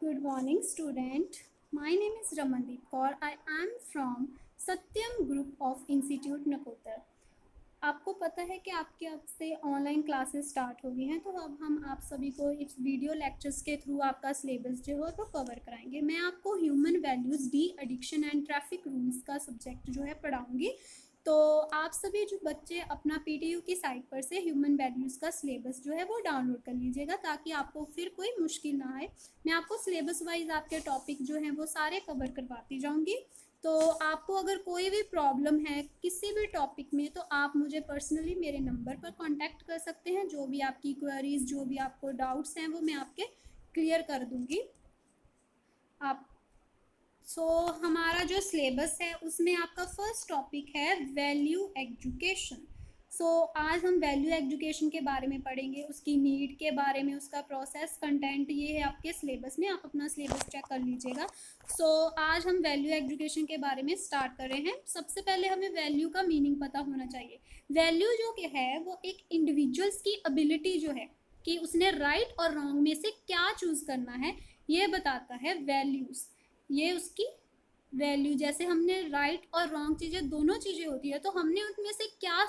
Good morning, student. My name is Ramandeep Kaur. I am from Satyam Group of Institute Nakotar. आपको पता है कि आपके अब से ऑनलाइन क्लासेस स्टार्ट हो गई हैं, तो अब हम आप सभी को इस वीडियो लेक्चर्स के थ्रू आपका सिलेबस जो है वो कवर कराएंगे। मैं आपको human values, de addiction and traffic rules का सब्जेक्ट जो है पढ़ाऊंगी। तो आप सभी जो बच्चे अपना पीटीयू की साइट पर से ह्यूमन वैल्यूज़ का सिलेबस जो है वो डाउनलोड कर लीजिएगा, ताकि आपको फिर कोई मुश्किल ना आए। मैं आपको सिलेबस वाइज आपके टॉपिक जो हैं वो सारे कवर करवाती जाऊँगी। तो आपको अगर कोई भी प्रॉब्लम है किसी भी टॉपिक में, तो आप मुझे पर्सनली मेरे नंबर पर कांटेक्ट कर सकते हैं। जो भी आपकी क्वेरीज, जो भी आपको डाउट्स हैं, वो मैं आपके क्लियर कर दूंगी। आप हमारा जो सिलेबस है उसमें आपका फर्स्ट टॉपिक है वैल्यू एजुकेशन। आज हम वैल्यू एजुकेशन के बारे में पढ़ेंगे, उसकी नीड के बारे में, उसका प्रोसेस, कंटेंट, ये है आपके सिलेबस में। आप अपना सिलेबस चेक कर लीजिएगा। आज हम वैल्यू एजुकेशन के बारे में स्टार्ट कर रहे हैं। सबसे पहले हमें वैल्यू का मीनिंग पता होना चाहिए। वैल्यू जो है वो एक इंडिविजुअल्स की एबिलिटी जो है कि उसने राइट और रॉन्ग में से क्या चूज़ करना है, ये बताता है वैल्यूज़। ये उसकी वैल्यू, जैसे हमने राइट और रॉन्ग चीज़ें, दोनों चीज़ें होती है, तो हमने उनमें से क्या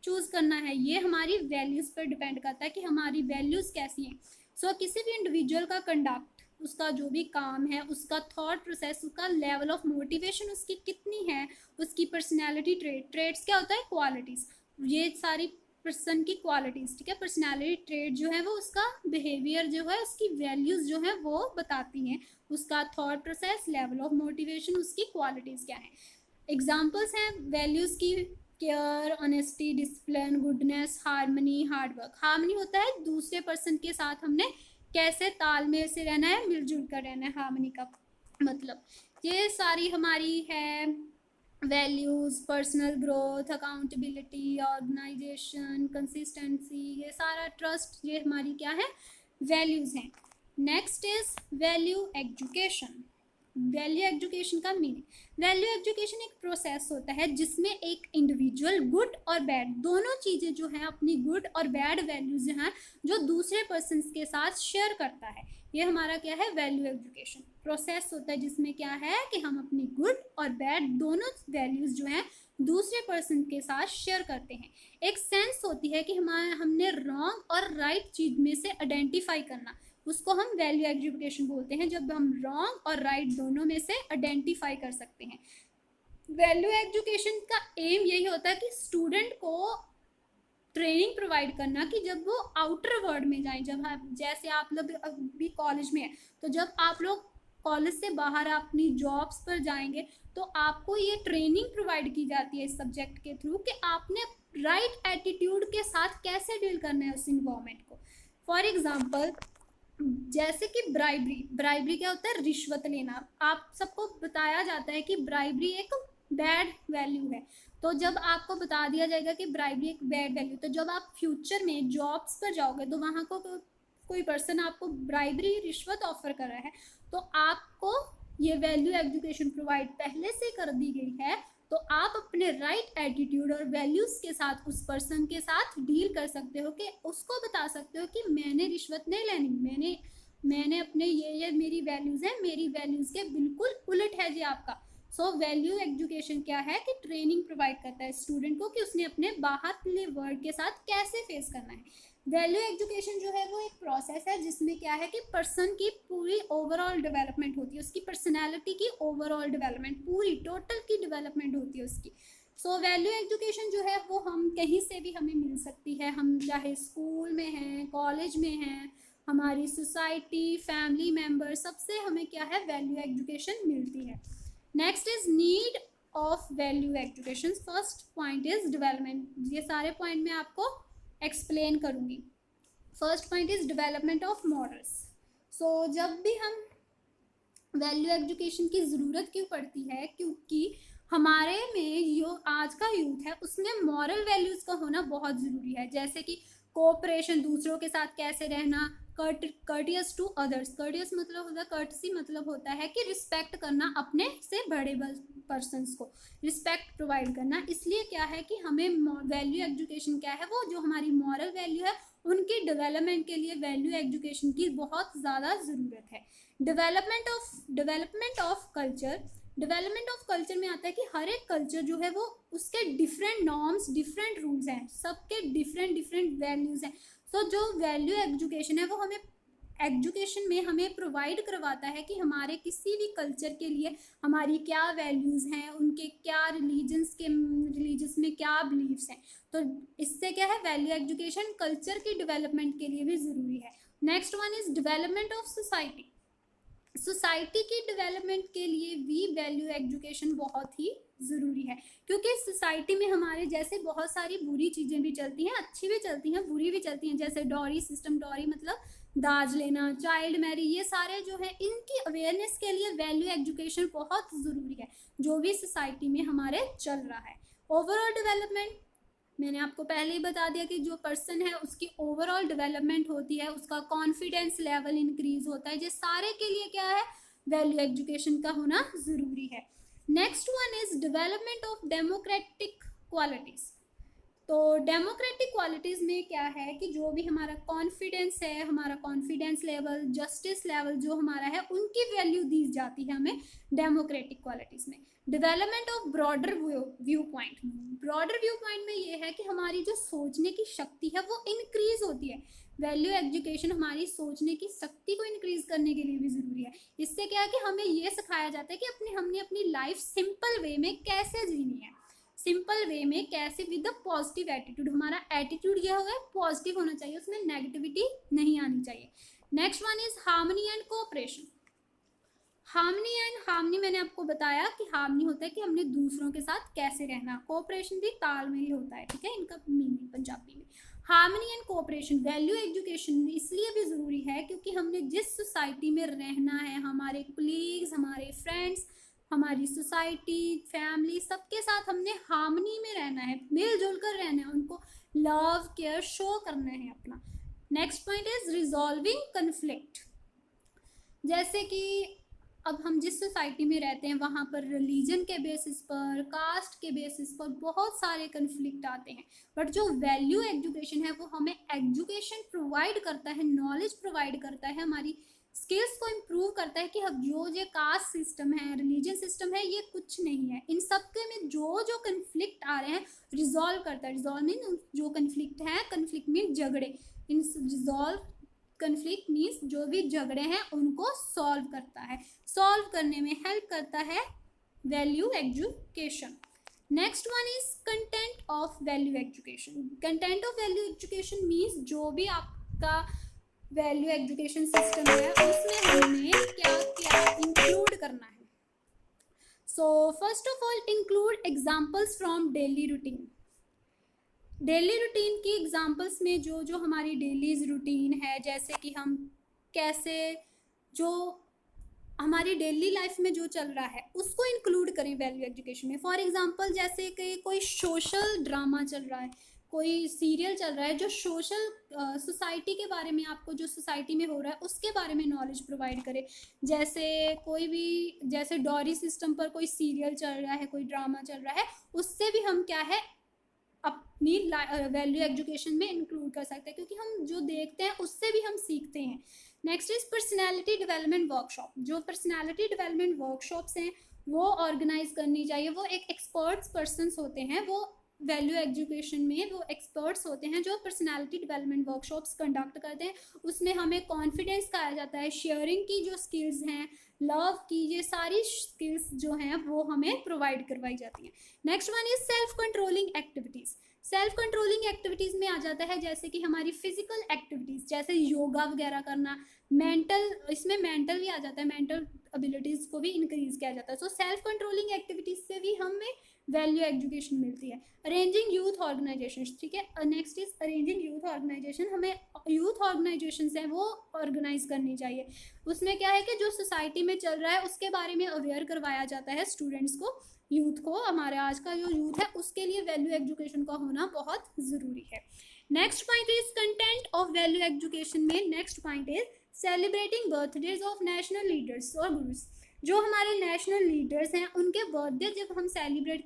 चूज़ करना है, ये हमारी वैल्यूज़ पर डिपेंड करता है कि हमारी वैल्यूज़ कैसी हैं। किसी भी इंडिविजुअल का कंडक्ट, उसका जो भी काम है, उसका थॉट प्रोसेस, उसका लेवल ऑफ मोटिवेशन उसकी कितनी है, उसकी पर्सनैलिटी ट्रेट्स क्या होता है, क्वालिटीज़, ये सारी पर्सन की क्वालिटीज़, ठीक है। पर्सनैलिटी ट्रेट जो है वो उसका बिहेवियर जो है, उसकी वैल्यूज़ जो है वो बताती हैं। उसका thought process, level of motivation, उसकी क्वालिटीज़ क्या हैं। एग्जाम्पल्स हैं वैल्यूज़ की: care, honesty, discipline, goodness, harmony, hard work. Harmony होता है दूसरे पर्सन के साथ हमने कैसे तालमेल से रहना है, मिलजुल कर रहना है, हार्मनी का मतलब। ये सारी हमारी है values. Personal growth, accountability, organisation, consistency, ये सारा ट्रस्ट, ये हमारी क्या है, वैल्यूज़ हैं। Next is value education. Value education का मीनिंग: वैल्यू एजुकेशन एक प्रोसेस होता है जिसमें एक इंडिविजुअल गुड और बैड दोनों चीज़ें जो हैं, अपनी गुड और बैड वैल्यूज जो हैं, जो दूसरे पर्सन के साथ शेयर करता है, ये हमारा क्या है, वैल्यू एजुकेशन प्रोसेस होता है, जिसमें क्या है कि हम अपनी गुड और बैड दोनों वैल्यूज जो हैं दूसरे पर्सन के साथ शेयर करते हैं। एक सेंस होती है कि हमने रॉन्ग और राइट चीज में से आइडेंटिफाई करना, उसको हम वैल्यू एजुकेशन बोलते हैं, जब हम रॉन्ग और राइट दोनों में से आइडेंटिफाई कर सकते हैं। वैल्यू एजुकेशन का एम यही होता है कि स्टूडेंट को ट्रेनिंग प्रोवाइड करना कि जब वो आउटर वर्ल्ड में जाएं, जब जैसे आप लोग अभी कॉलेज में है, तो जब आप लोग कॉलेज से बाहर अपनी जॉब्स पर जाएंगे, तो आपको ये ट्रेनिंग प्रोवाइड की जाती है इस सब्जेक्ट के थ्रू कि आपने राइट एटीट्यूड के साथ कैसे डील करना है उस इन्वायरमेंट को। फॉर एग्जाम्पल, जैसे कि ब्राइबरी क्या होता है, रिश्वत लेना। आप सबको बताया जाता है कि ब्राइबरी एक बैड वैल्यू है, तो जब आपको बता दिया जाएगा कि ब्राइबरी एक बैड वैल्यू, तो जब आप फ्यूचर में जॉब्स पर जाओगे, तो वहाँ को कोई पर्सन आपको ब्राइबरी, रिश्वत ऑफर कर रहा है, तो आपको ये वैल्यू एजुकेशन प्रोवाइड पहले से कर दी गई है, तो आप अपने राइट एटीट्यूड और वैल्यूज के साथ उस पर्सन के साथ डील कर सकते हो, कि उसको बता सकते हो कि मैंने रिश्वत नहीं लेनी, मैंने अपने ये मेरी वैल्यूज है, मेरी वैल्यूज के बिल्कुल उलट है जी आपका। वैल्यू एजुकेशन क्या है कि ट्रेनिंग प्रोवाइड करता है स्टूडेंट को कि उसने अपने बाहर वर्ल्ड के साथ कैसे फेस करना है। वैल्यू एजुकेशन जो है वो एक प्रोसेस है जिसमें क्या है कि पर्सन की पूरी ओवरऑल डेवलपमेंट होती है, उसकी पर्सनैलिटी की ओवरऑल डेवलपमेंट, पूरी टोटल की डेवलपमेंट होती है उसकी। वैल्यू एजुकेशन जो है वो हम कहीं से भी हमें मिल सकती है, हम चाहे स्कूल में हैं, कॉलेज में हैं, हमारी सोसाइटी, फैमिली मेम्बर, सबसे हमें क्या है, वैल्यू एजुकेशन मिलती है। Next is need of value education. First point is development. ये सारे पॉइंट मैं आपको एक्सप्लेन करूंगी। First point is development of morals. जब भी हम वैल्यू एजुकेशन की ज़रूरत क्यों पड़ती है, क्योंकि हमारे में जो आज का यूथ है उसमें मॉरल वैल्यूज़ का होना बहुत ज़रूरी है, जैसे कि कोऑपरेशन, दूसरों के साथ कैसे रहना, कर्टियस टू अदर्स। कर्टियस मतलब होता है, कर्टसी मतलब होता है कि रिस्पेक्ट करना, अपने से बड़े पर्सन्स को रिस्पेक्ट प्रोवाइड करना। इसलिए क्या है कि हमें वैल्यू एजुकेशन क्या है, वो जो हमारी मॉरल वैल्यू है उनकी डेवलपमेंट के लिए वैल्यू एजुकेशन की बहुत ज़्यादा ज़रूरत है। Development of culture, development of culture में आता है कि हर एक कल्चर जो है वो उसके डिफरेंट नॉर्म्स, डिफरेंट रूल्स हैं, सबके डिफरेंट डिफरेंट वैल्यूज़ हैं। तो जो वैल्यू एजुकेशन है वो हमें एजुकेशन में हमें प्रोवाइड करवाता है कि हमारे किसी भी कल्चर के लिए हमारी क्या वैल्यूज़ हैं, उनके क्या रिलीजन्स में क्या बिलीव्स हैं। तो इससे क्या है, वैल्यू एजुकेशन कल्चर की डेवलपमेंट के लिए भी ज़रूरी है। Next one is development of society. Society की डेवलपमेंट के लिए भी वैल्यू एजुकेशन बहुत ही ज़रूरी है, क्योंकि सोसाइटी में हमारे जैसे बहुत सारी बुरी चीज़ें भी चलती हैं, अच्छी भी चलती हैं, बुरी भी चलती हैं, जैसे डॉरी सिस्टम, डॉरी मतलब दाज लेना, चाइल्ड मैरिज, ये सारे जो है इनकी अवेयरनेस के लिए वैल्यू एजुकेशन बहुत ज़रूरी है जो भी सोसाइटी में हमारे चल रहा है। ओवरऑल डेवलपमेंट, मैंने आपको पहले ही बता दिया कि जो पर्सन है उसकी ओवरऑल डेवलपमेंट होती है, उसका कॉन्फिडेंस लेवल इंक्रीज होता है, ये सारे के लिए क्या है, वैल्यू एजुकेशन का होना ज़रूरी है। Next one is development of democratic qualities. तो डेमोक्रेटिक क्वालिटीज़ में क्या है कि जो भी हमारा कॉन्फिडेंस है, हमारा कॉन्फिडेंस लेवल, जस्टिस लेवल जो हमारा है, उनकी वैल्यू दी जाती है हमें डेमोक्रेटिक क्वालिटीज़ में। Development of broader view point, broader view point में ये है कि हमारी जो सोचने की शक्ति है वो इंक्रीज होती है। वैल्यू एजुकेशन हमारी सोचने की शक्ति को इंक्रीज करने के लिए भी ज़रूरी है। इससे क्या है कि हमें ये सिखाया जाता है कि हमने अपनी लाइफ सिंपल वे में कैसे जीनी है, सिंपल वे में कैसे, विद द पॉजिटिव एटीट्यूड। हमारा एटीट्यूड यह होगा पॉजिटिव होना चाहिए, उसमें नेगेटिविटी नहीं आनी चाहिए। Next one is harmony and cooperation. Harmony मैंने आपको बताया कि हार्मनी होता है कि हमने दूसरों के साथ कैसे रहना, कोऑपरेशन भी तालमेल होता है, ठीक है, इनका मीनिंग पंजाबी में। Harmony and cooperation, value education इसलिए भी ज़रूरी है क्योंकि हमने जिस सोसाइटी में रहना है, हमारे कोलीग्स, हमारे फ्रेंड्स, हमारी सोसाइटी, फैमिली, सबके साथ हमने हार्मनी में रहना है, मिलजुल कर रहना है, उनको लव केयर शो करना है अपना। Next point is resolving conflict. जैसे कि अब हम जिस सोसाइटी में रहते हैं वहाँ पर रिलीजन के बेसिस पर, कास्ट के बेसिस पर बहुत सारे कन्फ्लिक्ट आते हैं, बट जो वैल्यू एजुकेशन है वो हमें एजुकेशन प्रोवाइड करता है, नॉलेज प्रोवाइड करता है, हमारी स्किल्स को इम्प्रूव करता है कि अब जो ये कास्ट सिस्टम है, रिलीजन सिस्टम है, ये कुछ नहीं है, इन सब के में जो कन्फ्लिक्ट आ रहे हैं रिजॉल्व करता है। रिजॉल्व मीन जो कन्फ्लिक्ट है, कन्फ्लिक्ट मीन झगड़े, इन रिजॉल्व कन्फ्लिक्ट मीन्स जो भी झगड़े हैं उनको सॉल्व करता है, सॉल्व करने में हेल्प करता है value education. Next one is content of value education. Content of value education means जो भी आपका वैल्यू एजुकेशन सिस्टम है उसमें हमने क्या क्या इंक्लूड करना है। So first of all include examples from daily routine. Daily routine की एग्जाम्पल्स में जो हमारी डेली रूटीन है, जैसे कि हम कैसे जो हमारी डेली लाइफ में जो चल रहा है उसको इंक्लूड करें वैल्यू एजुकेशन में। फॉर एग्जांपल जैसे कि कोई सोशल ड्रामा चल रहा है, कोई सीरियल चल रहा है जो सोशल सोसाइटी के बारे में, आपको जो सोसाइटी में हो रहा है उसके बारे में नॉलेज प्रोवाइड करे। जैसे कोई भी, जैसे डॉरी सिस्टम पर कोई सीरियल चल रहा है, कोई ड्रामा चल रहा है, उससे भी हम क्या है अपनी वैल्यू एजुकेशन में इंक्लूड कर सकते हैं, क्योंकि हम जो देखते हैं उससे भी हम सीखते हैं। Next is personality development workshop. जो पर्सनैलिटी डेवलपमेंट वर्कशॉप्स हैं वो ऑर्गेनाइज करनी चाहिए। वो एक एक्सपर्ट्स पर्सनस होते हैं, वो वैल्यू एजुकेशन में वो एक्सपर्ट्स होते हैं जो पर्सनैलिटी डेवलपमेंट वर्कशॉप्स कंडक्ट करते हैं। उसमें हमें कॉन्फिडेंस सिखाया जाता है, शेयरिंग की जो स्किल्स हैं, लव की, ये सारी स्किल्स जो हैं वो हमें प्रोवाइड करवाई जाती हैं। Next one is self controlling activities. Self controlling activities में आ जाता है जैसे कि हमारी फिजिकल एक्टिविटीज़, जैसे योगा वगैरह करना, मेंटल, इसमें मेंटल भी आ जाता है, मेंटल एबिलिटीज़ को भी इंक्रीज किया जाता है। सो सेल्फ कंट्रोलिंग एक्टिविटीज़ से भी हमें वैल्यू एजुकेशन मिलती है। अरेंजिंग यूथ ऑर्गेनाइजेशन, ठीक है, next is arranging youth organisation. हमें यूथ ऑर्गेनाइजेशन है वो ऑर्गेनाइज करनी चाहिए। उसमें क्या है कि जो सोसाइटी में चल रहा है उसके बारे में अवेयर करवाया जाता है स्टूडेंट्स को, यूथ को। हमारे आज का जो यूथ है उसके लिए वैल्यू एजुकेशन का होना बहुत ज़रूरी है। Next point is content of value education में next point is celebrating birthdays of national leaders और गुरुज। जो हमारे नेशनल लीडर्स हैं उनके बर्थडे जब हम सेलिब्रेट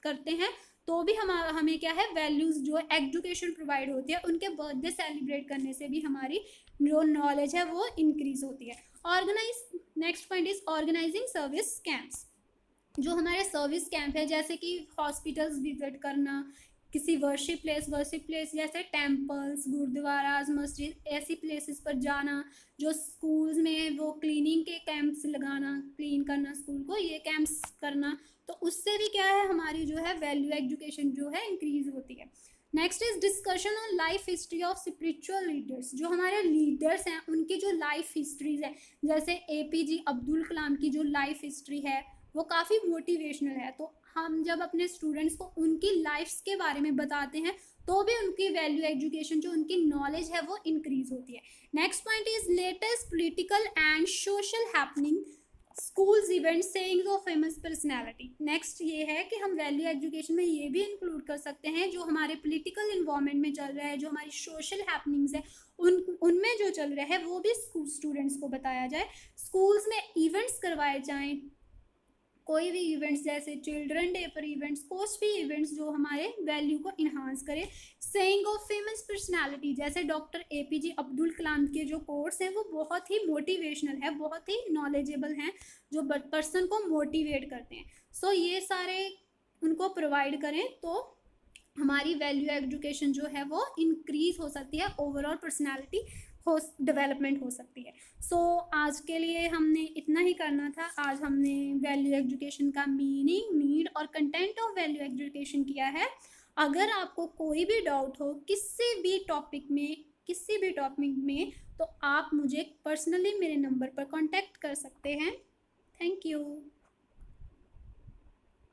करते हैं तो भी हमें क्या है, वैल्यूज़ जो एजुकेशन प्रोवाइड होती है, उनके बर्थडे सेलिब्रेट करने से भी हमारी जो नॉलेज है वो इंक्रीज होती है। Organise, next point is organising service camps. जो हमारे सर्विस कैंप है, जैसे कि हॉस्पिटल्स विजिट करना, किसी वर्शिप प्लेस जैसे टेम्पल्स, गुरुद्वाराज, मस्जिद, ऐसी प्लेसेस पर जाना। जो स्कूल्स में वो क्लीनिंग के कैंप्स लगाना, क्लीन करना स्कूल को, ये कैंप्स करना, तो उससे भी क्या है, हमारी जो है वैल्यू एजुकेशन जो है इंक्रीज होती है। Next is discussion on life history of spiritual leaders. जो हमारे लीडर्स हैं उनकी जो लाइफ हिस्ट्रीज है, जैसे एपीजे अब्दुल कलाम की जो लाइफ हिस्ट्री है वो काफ़ी मोटिवेशनल है। तो हम जब अपने स्टूडेंट्स को उनकी लाइफ्स के बारे में बताते हैं तो भी उनकी वैल्यू एजुकेशन, जो उनकी नॉलेज है वो इंक्रीज होती है। Next point is latest political and social happening, schools event, sayings of famous personality. Next ये है कि हम वैल्यू एजुकेशन में ये भी इंक्लूड कर सकते हैं जो हमारे पॉलिटिकल इन्वायरमेंट में चल रहा है, जो हमारी सोशल हैपनिंग्स है उनमें जो चल रहा है वो भी स्कूल स्टूडेंट्स को बताया जाए। स्कूल्स में इवेंट्स करवाए जाएं, कोई भी इवेंट्स जैसे चिल्ड्रन डे पर इवेंट्स, कुछ भी इवेंट्स जो हमारे वैल्यू को इन्हांस करे। सेइंग ऑफ फेमस पर्सनालिटी, जैसे डॉक्टर एपीजे अब्दुल कलाम के जो कोट्स हैं वो बहुत ही मोटिवेशनल है, बहुत ही नॉलेजेबल हैं, जो पर्सन को मोटिवेट करते हैं। सो ये सारे उनको प्रोवाइड करें तो हमारी वैल्यू एजुकेशन जो है वो इंक्रीज हो सकती है, ओवरऑल पर्सनैलिटी हो डेवलपमेंट हो सकती है। सो आज के लिए हमने इतना ही करना था। आज हमने वैल्यू एजुकेशन का मीनिंग, नीड और कंटेंट ऑफ वैल्यू एजुकेशन किया है। अगर आपको कोई भी डाउट हो किसी भी टॉपिक में तो आप मुझे पर्सनली मेरे नंबर पर कांटेक्ट कर सकते हैं। Thank you.